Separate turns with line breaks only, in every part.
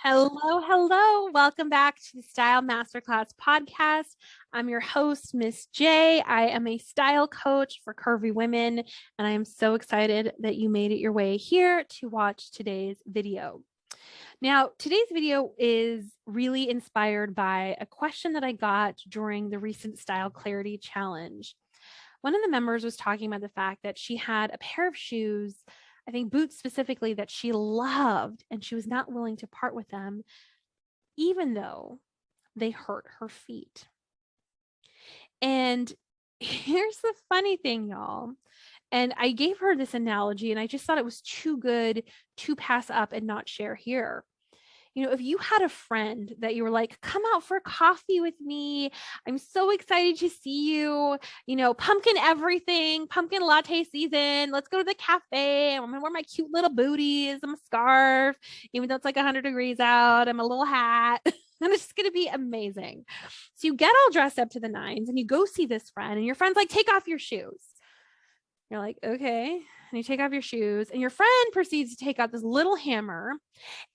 Hello, hello. Welcome back to the Style Masterclass Podcast. I'm your host, Miss J. I am a style coach for curvy women, and I am so excited that you made it your way here to watch today's video. Now, today's video is really inspired by a question that I got during the recent Style Clarity Challenge. One of the members was talking about the fact that she had a pair of shoes, I think boots specifically, that she loved, and she was not willing to part with them, even though they hurt her feet. And here's the funny thing, y'all. And I gave her this analogy, and I just thought it was too good to pass up and not share here. If you had a friend that you were like, come out for coffee with me. I'm so excited to see you. Pumpkin everything, pumpkin latte season. Let's go to the cafe. I'm going to wear my cute little booties. I'm a scarf, even though it's like 100 degrees out. I'm a little hat. And it's just going to be amazing. So you get all dressed up to the nines and you go see this friend, and your friend's like, take off your shoes. You're like, okay. And you take off your shoes, and your friend proceeds to take out this little hammer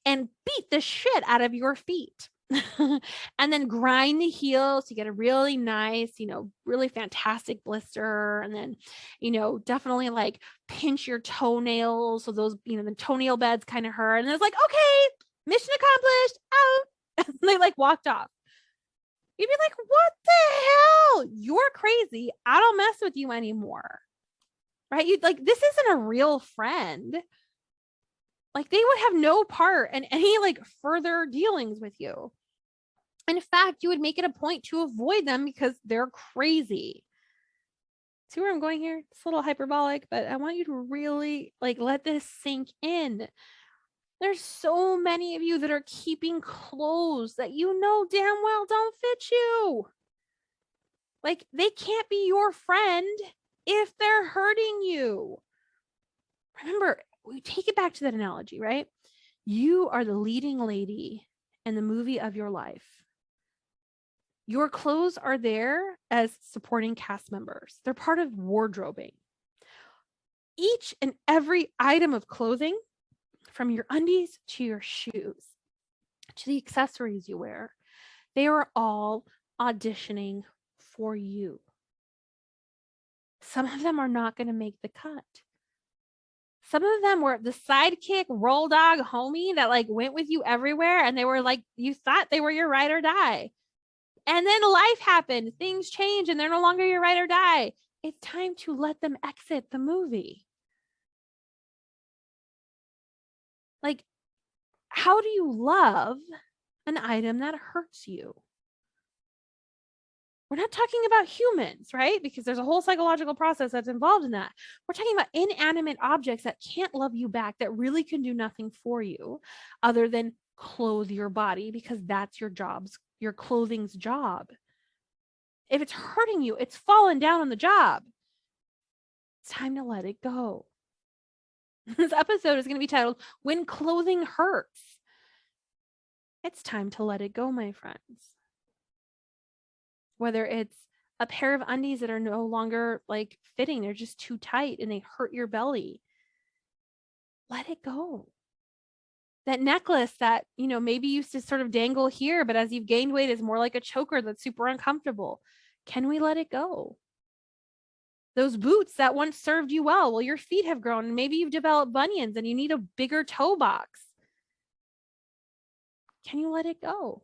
and beat the shit out of your feet. And then grind the heels to get a really nice, really fantastic blister. And then, definitely like pinch your toenails. So those, the toenail beds kind of hurt. And it's like, okay, mission accomplished, out. And they like walked off. You'd be like, what the hell? You're crazy. I don't mess with you anymore. Right? You'd like, this isn't a real friend. Like, they would have no part in any like further dealings with you. In fact, you would make it a point to avoid them because they're crazy. See where I'm going here? It's a little hyperbolic, but I want you to really like let this sink in. There's so many of you that are keeping clothes that you know damn well don't fit you. Like, they can't be your friend if they're hurting you. Remember, we take it back to that analogy, right? You are the leading lady in the movie of your life. Your clothes are there as supporting cast members. They're part of wardrobing. Each and every item of clothing, from your undies to your shoes, to the accessories you wear, they are all auditioning for you. Some of them are not going to make the cut. Some of them were the sidekick, roll dog homie that like went with you everywhere, and they were like, you thought they were your ride or die. And then life happened, things change, and they're no longer your ride or die. It's time to let them exit the movie. Like, how do you love an item that hurts you? We're not talking about humans, right? Because there's a whole psychological process that's involved in that. We're talking about inanimate objects that can't love you back, that really can do nothing for you other than clothe your body, because that's your clothing's job. If it's hurting you, it's fallen down on the job. It's time to let it go. This episode is going to be titled, When Clothing Hurts. It's time to let it go, my friends. Whether it's a pair of undies that are no longer like fitting, they're just too tight and they hurt your belly. Let it go. That necklace that, maybe used to sort of dangle here, but as you've gained weight is more like a choker that's super uncomfortable. Can we let it go? Those boots that once served you well your feet have grown and maybe you've developed bunions and you need a bigger toe box. Can you let it go?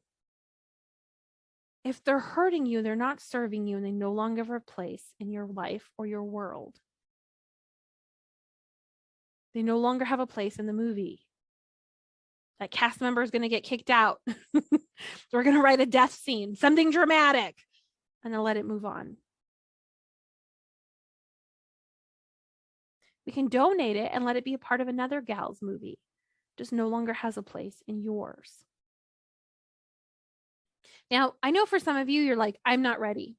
If they're hurting you, they're not serving you, and they no longer have a place in your life or your world. They no longer have a place in the movie. That cast member is going to get kicked out. We're going to write a death scene, something dramatic, and then let it move on. We can donate it and let it be a part of another gal's movie. It just no longer has a place in yours. Now, I know for some of you, you're like, I'm not ready.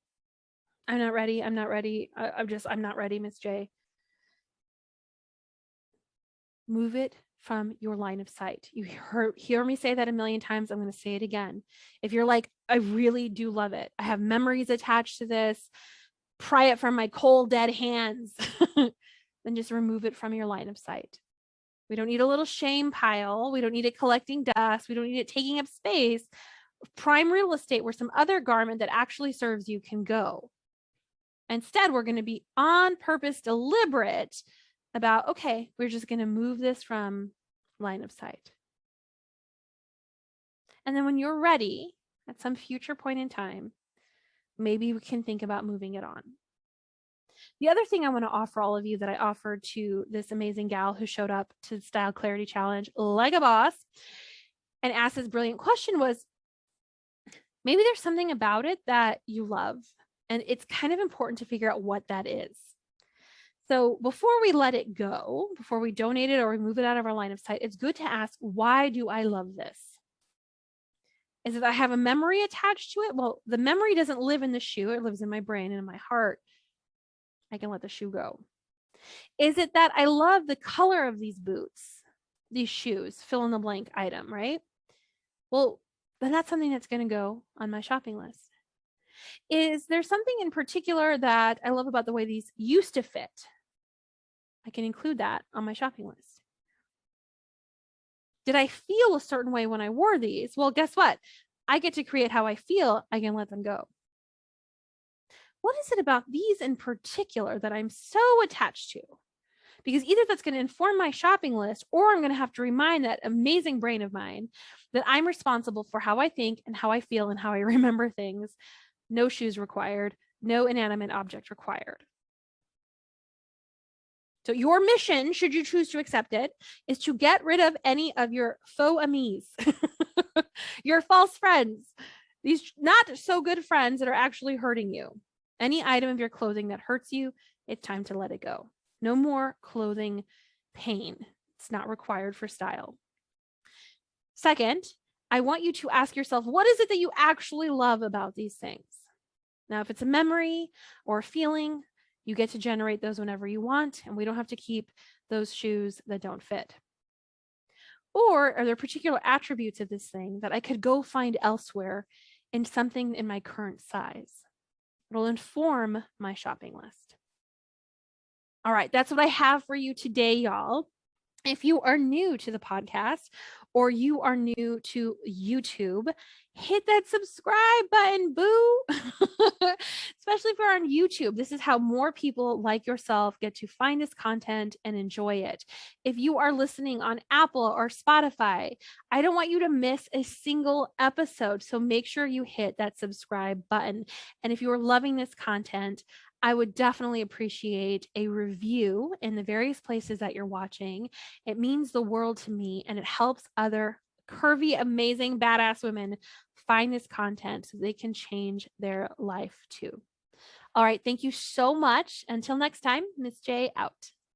I'm not ready. I'm not ready. I'm not ready, Miss J. Move it from your line of sight. You hear me say that a million times. I'm going to say it again. If you're like, I really do love it, I have memories attached to this, pry it from my cold, dead hands, then just remove it from your line of sight. We don't need a little shame pile. We don't need it collecting dust. We don't need it taking up space. Prime real estate where some other garment that actually serves you can go. Instead, we're going to be on purpose deliberate about, okay, we're just going to move this from line of sight. And then when you're ready at some future point in time, maybe we can think about moving it on. The other thing I want to offer all of you that I offered to this amazing gal who showed up to the Style Clarity Challenge like a boss and asked this brilliant question was, maybe there's something about it that you love, and it's kind of important to figure out what that is. So before we let it go, before we donate it or we move it out of our line of sight, it's good to ask, why do I love this? Is it I have a memory attached to it? Well, the memory doesn't live in the shoe. It lives in my brain and in my heart. I can let the shoe go. Is it that I love the color of these boots, these shoes, fill in the blank item, right? Well, then that's something that's going to go on my shopping list. Is there something in particular that I love about the way these used to fit? I can include that on my shopping list. Did I feel a certain way when I wore these? Well, guess what? I get to create how I feel. I can let them go. What is it about these in particular that I'm so attached to? Because either that's going to inform my shopping list, or I'm going to have to remind that amazing brain of mine that I'm responsible for how I think and how I feel and how I remember things. No shoes required, no inanimate object required. So your mission, should you choose to accept it, is to get rid of any of your faux amis, your false friends, these not so good friends that are actually hurting you. Any item of your clothing that hurts you, it's time to let it go. No more clothing pain. It's not required for style. Second, I want you to ask yourself, what is it that you actually love about these things? Now, if it's a memory or a feeling, you get to generate those whenever you want, and we don't have to keep those shoes that don't fit. Or are there particular attributes of this thing that I could go find elsewhere in something in my current size? It'll inform my shopping list. All right, that's what I have for you today, y'all. If you are new to the podcast or you are new to YouTube, hit that subscribe button, boo. Especially if you're on YouTube. This is how more people like yourself get to find this content and enjoy it. If you are listening on Apple or Spotify, I don't want you to miss a single episode. So make sure you hit that subscribe button. And if you are loving this content, I would definitely appreciate a review in the various places that you're watching. It means the world to me, and it helps other curvy, amazing, badass women find this content so they can change their life too. All right. Thank you so much. Until next time, Miss J out.